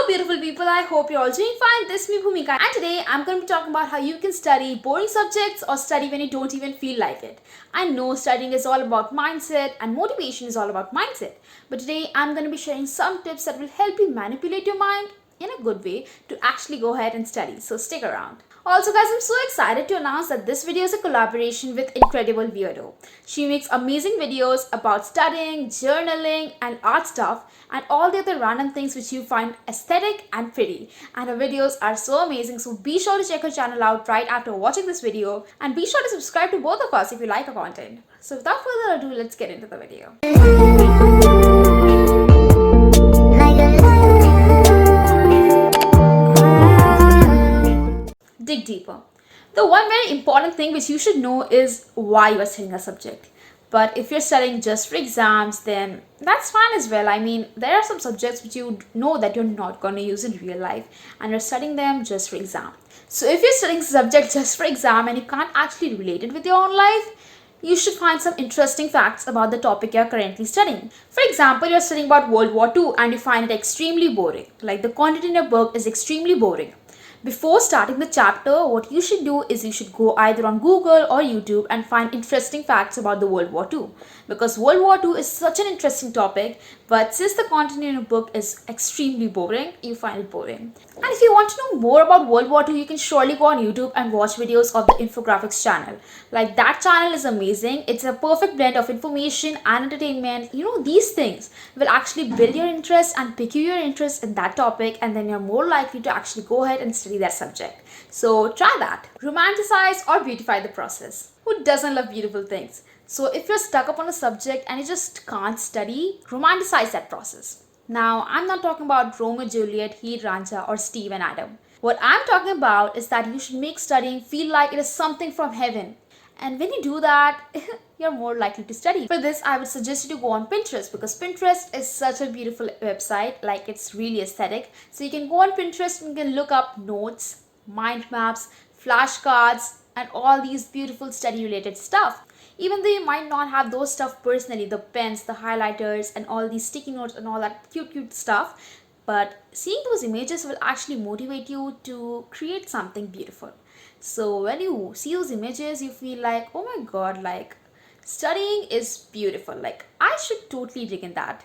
beautiful people, I hope you're all doing fine. This is me Bhumika, and today I'm going to be talking about how you can study boring subjects or study when you don't even feel like it. I know studying is all about mindset and motivation is all about mindset, but today I'm going to be sharing some tips that will help you manipulate your mind in a good way to actually go ahead and study. So stick around. Also guys, I'm so excited to announce that this video is a collaboration with Incredible Weirdo. She makes amazing videos about studying, journaling and art stuff and all the other random things which you find aesthetic and pretty. And her videos are so amazing, so be sure to check her channel out right after watching this video and be sure to subscribe to both of us if you like her content. So without further ado, let's get into the video. Dig deeper. The one very important thing which you should know is why you are studying a subject. But if you're studying just for exams, then that's fine as well. I mean, there are some subjects which you know that you're not going to use in real life and you're studying them just for exam. So if you're studying subject just for exam and you can't actually relate it with your own life, you should find some interesting facts about the topic you're currently studying. For example, you're studying about World War II and you find it extremely boring. Like the content in your book is extremely boring. Before starting the chapter, what you should do is you should go either on Google or YouTube and find interesting facts about the World War II. Because World War II is such an interesting topic, but since the content in your book is extremely boring, you find it boring. And if you want to know more about World War II, you can surely go on YouTube and watch videos of the infographics channel. Like that channel is amazing. It's a perfect blend of information and entertainment. You know, these things will actually build your interest and pique your interest in that topic, and then you're more likely to actually go ahead and study that subject. So try that. Romanticize or beautify the process. Who doesn't love beautiful things? So if you're stuck up on a subject and you just can't study, romanticize that process. Now, I'm not talking about Romeo, Juliet, Heat, Rancha or Steve and Adam. What I'm talking about is that you should make studying feel like it is something from heaven. And when you do that, you're more likely to study. For this, I would suggest you to go on Pinterest because Pinterest is such a beautiful website. Like it's really aesthetic. So you can go on Pinterest and you can look up notes, mind maps, flashcards, and all these beautiful study related stuff. Even though you might not have those stuff personally, the pens, the highlighters, and all these sticky notes and all that cute stuff, but seeing those images will actually motivate you to create something beautiful. So when you see those images, you feel like, oh my god, like studying is beautiful. Like I should totally dig in that.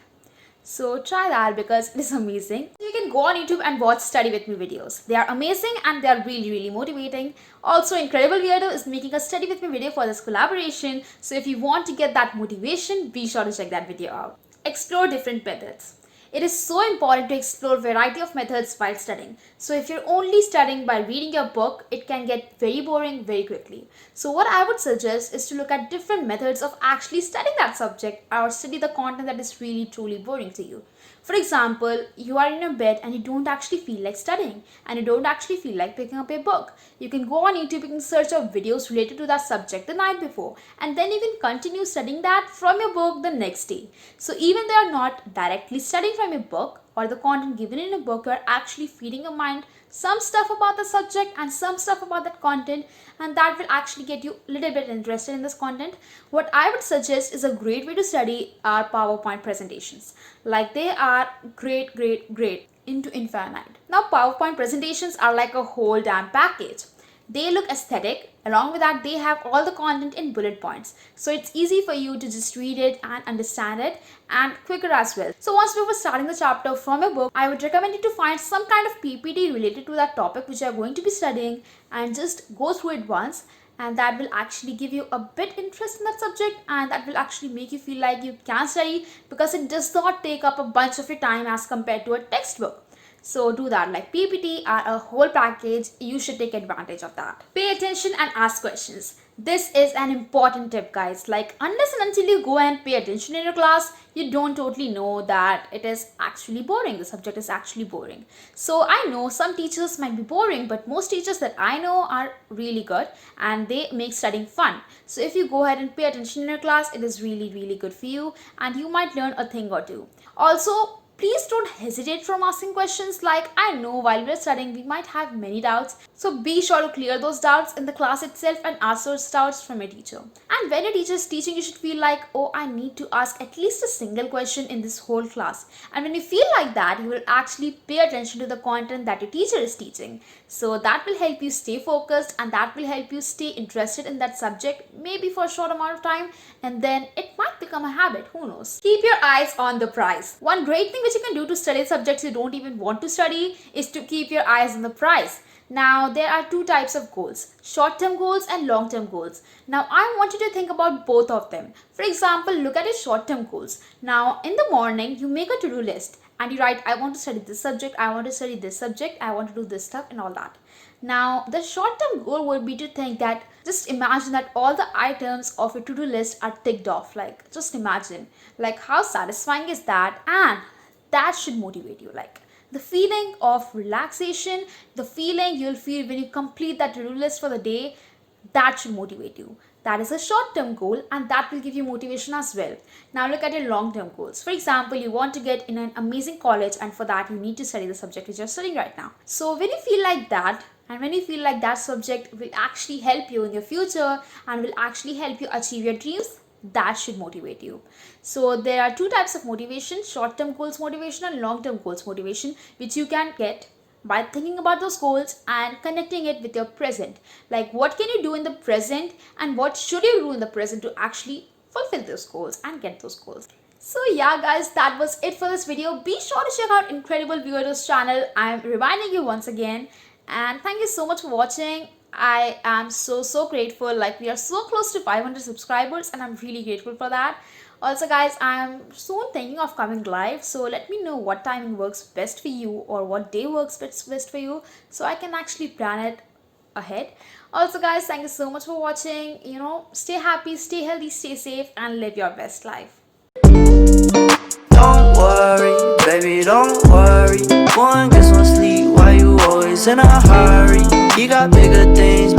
So try that because it is amazing. You can go on YouTube and watch study with me videos. They are amazing and they are really motivating. Also, Incredible Weirdo is making a study with me video for this collaboration. So if you want to get that motivation, be sure to check that video out. Explore different methods. It is so important to explore a variety of methods while studying. So if you're only studying by reading your book, it can get very boring very quickly. So what I would suggest is to look at different methods of actually studying that subject or study the content that is really truly boring to you. For example, you are in your bed and you don't actually feel like studying and you don't actually feel like picking up a book. You can go on YouTube, you can search up videos related to that subject the night before, and then you can continue studying that from your book the next day. So even they are not directly studying from your book or the content given in a book, you are actually feeding your mind some stuff about the subject and some stuff about that content, and that will actually get you a little bit interested in this content. What I would suggest is a great way to study are PowerPoint presentations. Like they are great into infinite. Now PowerPoint presentations are like a whole damn package. They look aesthetic. Along with that, they have all the content in bullet points. So it's easy for you to just read it and understand it, and quicker as well. So once before starting the chapter from your book, I would recommend you to find some kind of PPT related to that topic which you are going to be studying and just go through it once. And that will actually give you a bit interest in that subject, and that will actually make you feel like you can study because it does not take up a bunch of your time as compared to a textbook. So do that. Like PPT are a whole package. You should take advantage of that. Pay attention and ask questions. This is an important tip, guys. Like unless and until you go and pay attention in your class, you don't totally know that it is actually boring. The subject is actually boring. So I know some teachers might be boring, but most teachers that I know are really good and they make studying fun. So if you go ahead and pay attention in your class, it is really good for you and you might learn a thing or two. Also, please don't hesitate from asking questions. Like, I know while we're studying we might have many doubts, so be sure to clear those doubts in the class itself and ask those doubts from your teacher. And when your teacher is teaching, you should feel like, oh, I need to ask at least a single question in this whole class. And when you feel like that, you will actually pay attention to the content that your teacher is teaching. So that will help you stay focused, and that will help you stay interested in that subject, maybe for a short amount of time, and then it might become a habit, who knows. Keep your eyes on the prize. One great thing which you can do to study subjects you don't even want to study is to keep your eyes on the prize. Now, there are two types of goals, short-term goals and long-term goals. Now, I want you to think about both of them. For example, look at your short-term goals. Now, in the morning, you make a to-do list and you write, I want to study this subject, I want to study this subject, I want to do this stuff and all that. Now, the short-term goal would be to think that, just imagine that all the items of your to-do list are ticked off. Like, just imagine, like, how satisfying is that? And that should motivate you. Like, the feeling of relaxation, the feeling you'll feel when you complete that to-do list for the day, that should motivate you. That is a short-term goal, and that will give you motivation as well. Now look at your long-term goals. For example, you want to get in an amazing college, and for that you need to study the subject which you're studying right now. So when you feel like that, and when you feel like that subject will actually help you in your future and will actually help you achieve your dreams, that should motivate you. So there are two types of motivation, short-term goals motivation and long-term goals motivation, which you can get by thinking about those goals and connecting it with your present. Like, what can you do in the present and what should you do in the present to actually fulfill those goals and get those goals. So yeah guys, that was it for this video. Be sure to check out Incredible Viewers channel. I'm reminding you once again, and thank you so much for watching. I am so grateful. Like, we are so close to 500 subscribers and I'm really grateful for that. Also guys, I'm soon thinking of coming live, so let me know what timing works best for you or what day works best for you, so I can actually plan it ahead. Also guys, thank you so much for watching. Stay happy, stay healthy, stay safe, and live your best life. Don't worry, baby, don't worry. Go and get some sleep, why you always in a hurry? You got bigger things